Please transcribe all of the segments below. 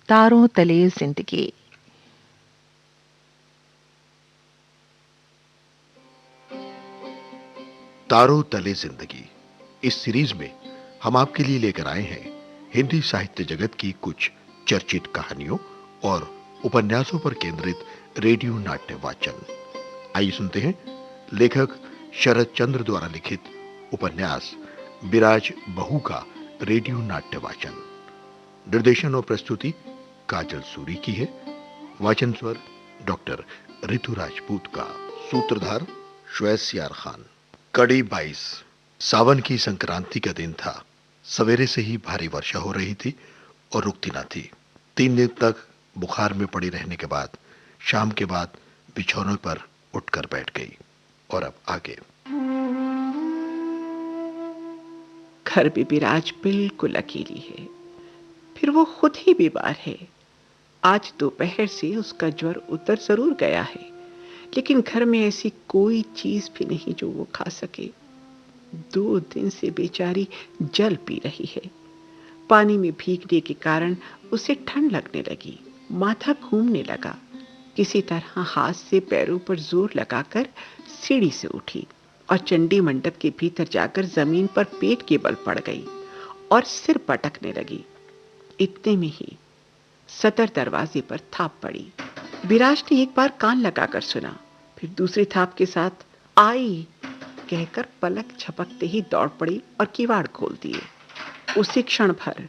तारों तले जिंदगी। तारों तले जिंदगी। इस सीरीज में हम आपके लिए लेकर आए हैं हिंदी साहित्य जगत की कुछ चर्चित कहानियों और उपन्यासों पर केंद्रित रेडियो नाट्य वाचन। आइए सुनते हैं लेखक शरद चंद्र द्वारा लिखित उपन्यास बिराज बहू का रेडियो नाट्य वाचन। निर्देशन और प्रस्तुति काजल सूरी की है। वाचन स्वर डॉक्टर ऋतु राजपूत का। सूत्रधार श्वेत खान। कड़ी 22। सावन की संक्रांति का दिन था। सवेरे से ही भारी वर्षा हो रही थी और रुकती ना थी। 3 दिन तक बुखार में पड़ी रहने के बाद शाम के बाद बिछौनों पर उठकर बैठ गई। और अब आगे। घर में विराज बिल्कुल अकेली है। फिर वो खुद ही बीमार है। आज दोपहर से उसका ज्वर उतर जरूर गया है, लेकिन घर में ऐसी कोई चीज भी नहीं जो वो खा सके। 2 दिन से बेचारी जल पी रही है। पानी में भीगने के कारण उसे ठंड लगने लगी, माथा घूमने लगा। किसी तरह हाथ से पैरों पर जोर लगाकर सीढ़ी से उठी और चंडी मंडप के भीतर जाकर जमीन पर पेट के बल पड़ गई और सिर पटकने लगी। इतने में ही सदर दरवाजे पर थाप पड़ी। विराज ने एक बार कान लगाकर सुना, फिर दूसरी थाप के साथ आई कहकर पलक झपकते ही दौड़ पड़ी और किवाड़ खोल दिए। उसी क्षण भर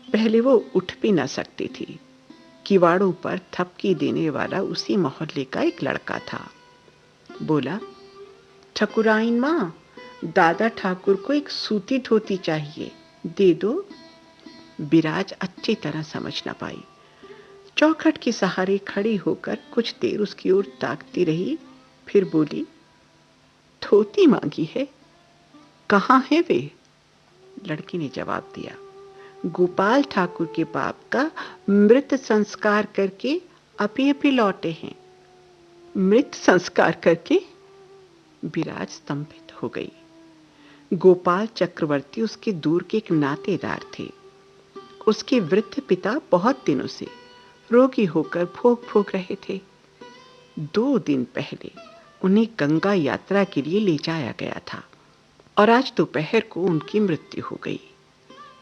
पहले वो उठ भी न सकती थी। किवाड़ों पर थपकी देने वाला उसी मोहल्ले का एक लड़का था। बोला, ठकुराइन माँ, दादा ठाकुर को एक सूती धोती चाहिए, दे दो। विराज अच्छी तरह समझ न पाई। चौखट के सहारे खड़ी होकर कुछ देर उसकी ओर ताकती रही, फिर बोली, धोती मांगी है, कहाँ है वे? लड़की ने जवाब दिया, गोपाल ठाकुर के बाप का मृत संस्कार करके अभी अभी लौटे हैं। मृत संस्कार करके? विराज स्तंभित हो गई। गोपाल चक्रवर्ती उसके दूर के एक नातेदार थे। उसके वृद्ध पिता बहुत दिनों से रोगी होकर भोग भोग रहे थे। 2 दिन पहले उन्हें गंगा यात्रा के लिए ले जाया गया था और आज दोपहर को उनकी मृत्यु हो गई।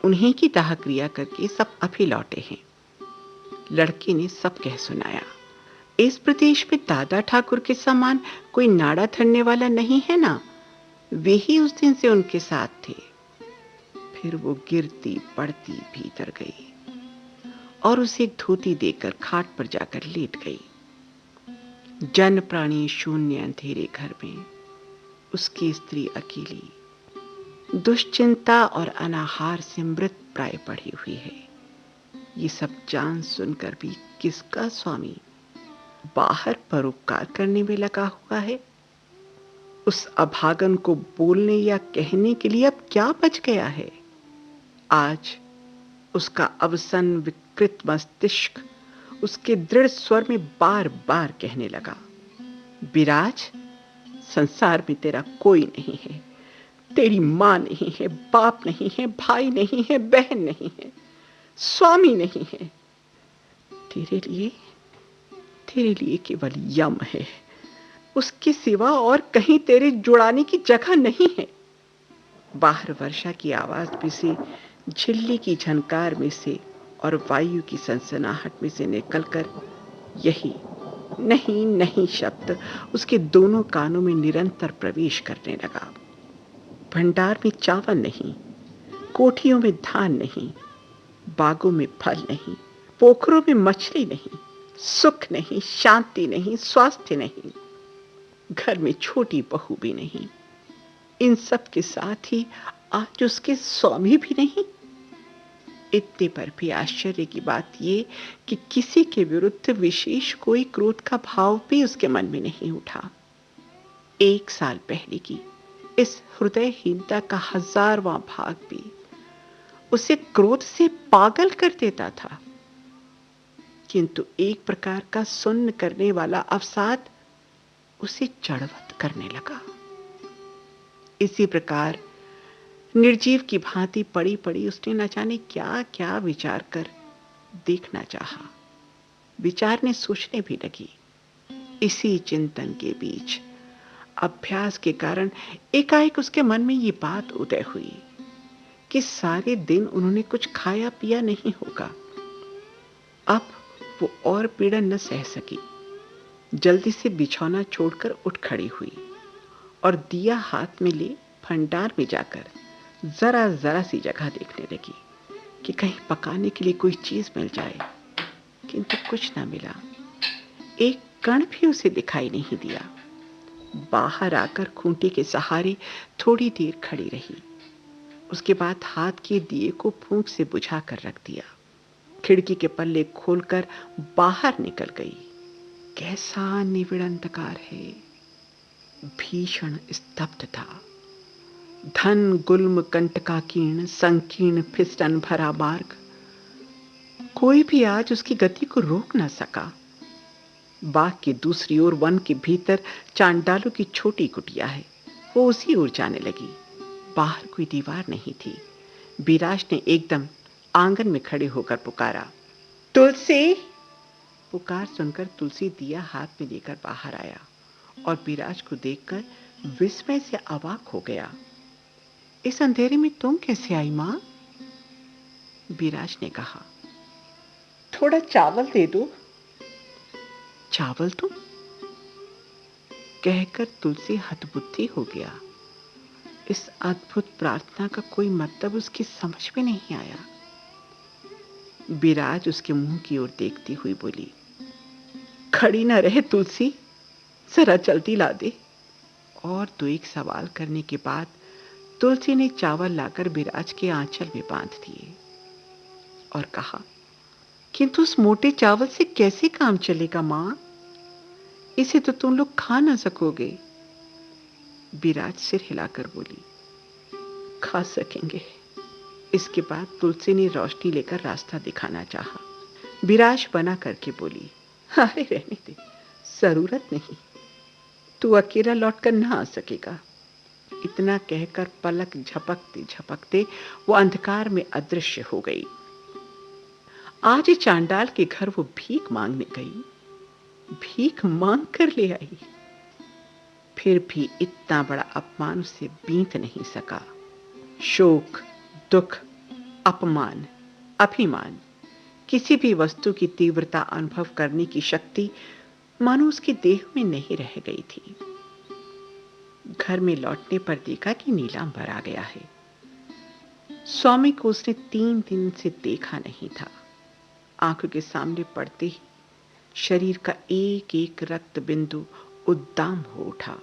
उन्हीं की दाह क्रिया करके सब अभी लौटे हैं। लड़की ने सब कह सुनाया। इस प्रदेश में दादा ठाकुर के समान कोई नाड़ा धरने वाला नहीं है ना, वे ही उस दिन से उनके साथ थे। फिर वो गिरती पड़ती भीतर गई और उसे एक धोती देकर खाट पर जाकर लेट गई। जन प्राणी शून्य अंधेरे घर में उसकी स्त्री अकेली दुश्चिंता और अनाहार से मृत प्राय पड़ी हुई है। ये सब जान सुनकर भी किसका स्वामी बाहर परोपकार करने में लगा हुआ है। उस अभागन को बोलने या कहने के लिए अब क्या बच गया है? आज उसका अवसन विकृत मस्तिष्क उसके दृढ़ स्वर में बार बार कहने लगा, विराज, संसार में तेरा कोई नहीं है। तेरी मां नहीं है, बाप नहीं है, भाई नहीं है, बहन नहीं है, स्वामी नहीं है। तेरे लिए केवल यम है। उसके सिवा और कहीं तेरे जुड़ाने की जगह नहीं है। बाहर वर्षा की आवाज में से, झिल्ली की झनकार में से और वायु की सनसनाहट में से निकलकर यही नहीं नहीं शब्द उसके दोनों कानों में निरंतर प्रवेश करने लगा। भंडार में चावल नहीं, कोठियों में धान नहीं, बागों में फल नहीं, पोखरों में मछली नहीं, सुख नहीं, शांति नहीं, स्वास्थ्य नहीं, घर में छोटी बहू भी नहीं। इन सब के साथ ही आज उसके स्वामी भी नहीं। इतने पर भी आश्चर्य की बात ये कि किसी के विरुद्ध विशेष कोई क्रोध का भाव भी उसके मन में नहीं उठा। 1 साल पहले की इस हृदयहीनता का 1000वां भाग भी उसे क्रोध से पागल कर देता था, किंतु एक प्रकार का सुन्न करने वाला अवसाद उसे जड़वत करने लगा। इसी प्रकार निर्जीव की भांति पड़ी पड़ी उसने न जाने क्या क्या विचार कर देखना चाहा, विचारने सोचने भी लगी। इसी चिंतन के बीच अभ्यास के कारण एकाएक उसके मन में ये बात उदय हुई कि सारे दिन उन्होंने कुछ खाया पिया नहीं होगा। अब वो और पीड़ा न सह सकी। जल्दी से बिछौना छोड़कर उठ खड़ी हुई और दिया हाथ में ले भंडार में जाकर जरा जरा सी जगह देखने लगी कि कहीं पकाने के लिए कोई चीज मिल जाए, किंतु कुछ न मिला। एक कण भी उसे दिखाई नहीं दिया। बाहर आकर खूंटी के सहारे थोड़ी देर खड़ी रही। उसके बाद हाथ के दिए को फूंक से बुझा कर रख दिया। खिड़की के पल्ले खोलकर बाहर निकल गई। कैसा निविड़ अंधकार है, भीषण स्तब्धता, धन गुल्म कंटकाकीर्ण संकीर्ण फिसलन भरा मार्ग। कोई भी आज उसकी गति को रोक न सका। बाग की दूसरी ओर वन के भीतर चांडालों की छोटी कुटिया है, वो उसी ओर जाने लगी। बाहर कोई दीवार नहीं थी। बिराज ने एकदम आंगन में खड़े होकर पुकारा, तुलसी। पुकार सुनकर तुलसी दिया हाथ में लेकर बाहर आया और बिराज को देखकर विस्मय से अवाक हो गया। इस अंधेरे में तुम कैसे आई मां? बिराज ने कहा, थोड़ा चावल दे दो। चावल तुम? कहकर तुलसी हतबुद्धि हो गया। इस अद्भुत प्रार्थना का कोई मतलब उसकी समझ में नहीं आया। बिराज उसके मुंह की ओर देखती हुई बोली, खड़ी न रहे तुलसी, जरा जल्दी ला दे। और तो एक सवाल करने के बाद तुलसी ने चावल लाकर बिराज के आंचल में बांध दिए और कहा, किंतु उस मोटे चावल से कैसे काम चलेगा मां? इसे तो तुम लोग खा ना सकोगे। बिराज सिर हिलाकर बोली, खा सकेंगे। इसके बाद तुलसी ने रोशनी लेकर रास्ता दिखाना चाहा। बिराज बना करके बोली, अरे रहने दे, जरूरत नहीं, तू अकेला लौटकर ना आ सकेगा। इतना कहकर पलक झपकते झपकते वो अंधकार में अदृश्य हो गई। आज चांडाल के घर वो भीख मांगने गई, भीख मांग कर ले आई। फिर भी इतना बड़ा अपमान उसे बीत नहीं सका। शोक, दुख, अपमान, अभिमान, किसी भी वस्तु की तीव्रता अनुभव करने की शक्ति मानो उसके देह में नहीं रह गई थी। घर में लौटने पर देखा कि नीलांबर आ गया है। स्वामी को उसने 3 दिन से देखा नहीं था। आंखों के सामने पड़ते ही शरीर का एक एक रक्त बिंदु उद्दाम हो उठा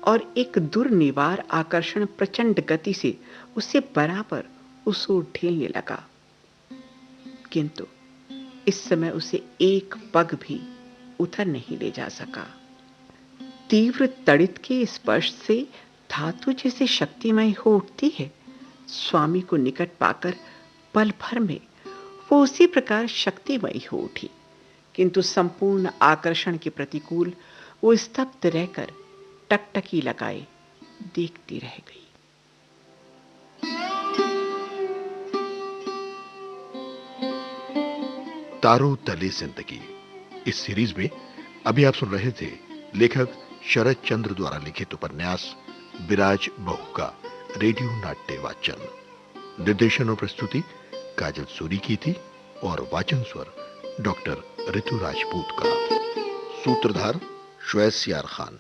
और एक दुर्निवार आकर्षण प्रचंड गति से उसे बराबर उस ओर ढेलने लगा। किंतु इस समय उसे एक पग भी उधर नहीं ले जा सका। तीव्र तड़ित के स्पर्श से धातु जैसे शक्तिमय हो उठती है, स्वामी को निकट पाकर पल भर में वो उसी प्रकार शक्तिमयी हो उठी। किंतु संपूर्ण आकर्षण के प्रतिकूल वो स्तब्ध रहकर टकटकी लगाए देखती रह गई। तारों तले जिंदगी इस सीरीज में अभी आप सुन रहे थे लेखक शरद चंद्र द्वारा लिखित उपन्यास बिराज बहू का रेडियो नाट्य वाचन। निर्देशन और प्रस्तुति काजल सूरी की थी और वाचन स्वर डॉक्टर ऋतु राजपूत का। सूत्रधार श्वेत सियार खान।